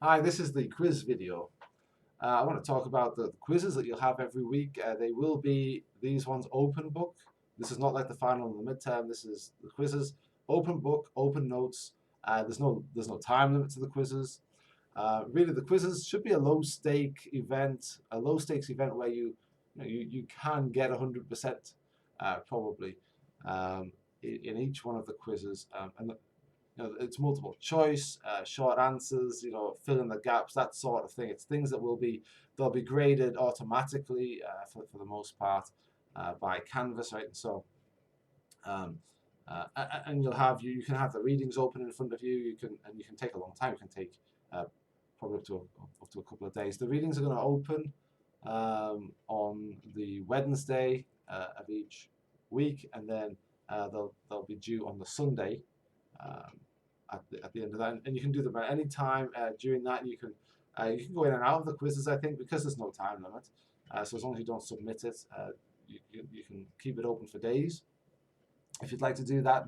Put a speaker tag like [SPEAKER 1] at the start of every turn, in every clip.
[SPEAKER 1] Hi, this is the quiz video. I want to talk about the quizzes that you'll have every week. They will be these ones open book. This is not like the final and the midterm. This is the quizzes, open book, open notes. There's no time limit to the quizzes. Really, the quizzes should be a low stake event, a low stakes event where you can get 100% probably in each one of the quizzes. It's multiple choice, short answers, fill in the gaps, that sort of thing. It's things that they'll be graded automatically for the most part by Canvas, right? And so, and you can have the readings open in front of you. You can take a long time. You can take probably up to a couple of days. The readings are going to open on the Wednesday of each week, and then they'll be due on the Sunday. At the end of that, and you can do them at any time during that. You can go in and out of the quizzes, I think, because there's no time limit. So as long as you don't submit it, you can keep it open for days if you'd like to do that.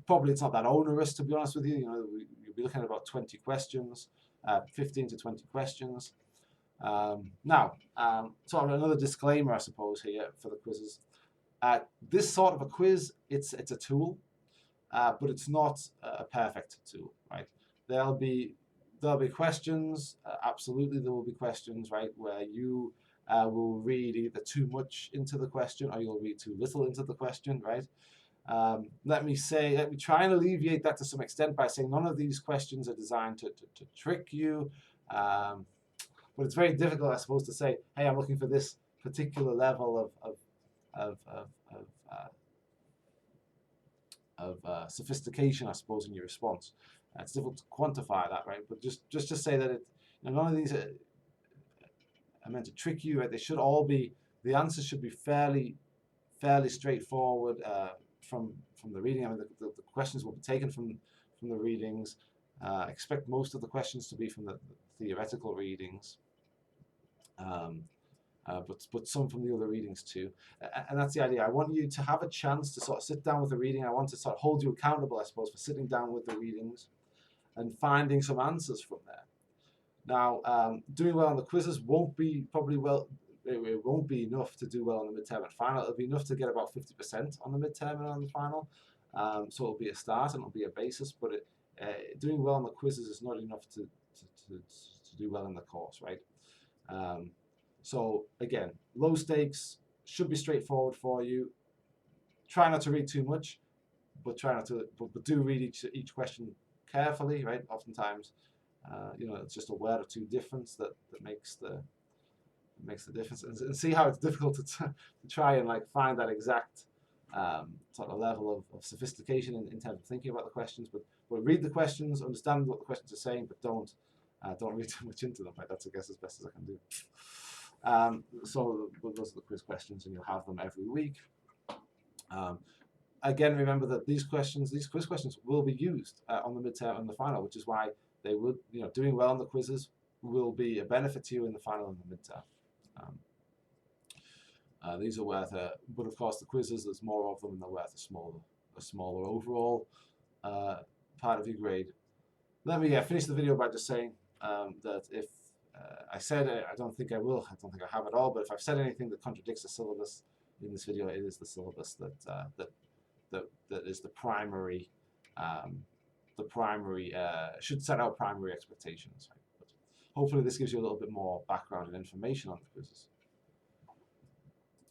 [SPEAKER 1] Probably it's not that onerous, to be honest with you. You'll be looking at about 20 questions, 15 to 20 questions. Now, sort of another disclaimer, I suppose, here for the quizzes. This sort of a quiz, it's a tool. But it's not a perfect tool, right? There'll be questions. Absolutely, there will be questions, right, where you will read either too much into the question or you'll read too little into the question, right? Let me try and alleviate that to some extent by saying none of these questions are designed to trick you. But it's very difficult, I suppose, to say, hey, I'm looking for this particular level of sophistication, I suppose, in your response. It's difficult to quantify that, right? But just to say that none of these are meant to trick you, right? They should all be, the answers should be fairly straightforward from the reading. I mean, the questions will be taken from the readings. Expect most of the questions to be from the theoretical readings. But some from the other readings too. And that's the idea. I want you to have a chance to sort of sit down with the reading. I want to sort of hold you accountable, I suppose, for sitting down with the readings and finding some answers from there. Now, doing well on the quizzes won't be it won't be enough to do well on the midterm and final. It'll be enough to get about 50% on the midterm and on the final. So it'll be a start and it'll be a basis, but doing well on the quizzes is not enough to do well in the course, right? So again, low stakes, should be straightforward for you. Try not to read too much, but do read each question carefully, right? Oftentimes, it's just a word or two difference that makes the difference, and see how it's difficult to try and find that exact sort of level of sophistication in terms of thinking about the questions. But read the questions, understand what the questions are saying, but don't read too much into them. Right? That's, I guess, as best as I can do. So those are the quiz questions, and you'll have them every week. Again, remember that these quiz questions will be used on the midterm and the final, which is why they would, doing well on the quizzes will be a benefit to you in the final and the midterm. These are worth but of course the quizzes, there's more of them, and they're worth a smaller overall part of your grade. Let me finish the video by just saying that if I said I don't think I will. I don't think I have at all. But if I've said anything that contradicts the syllabus in this video, it is the syllabus that is the primary. Should set out primary expectations. Right? But hopefully, this gives you a little bit more background and information on the quizzes.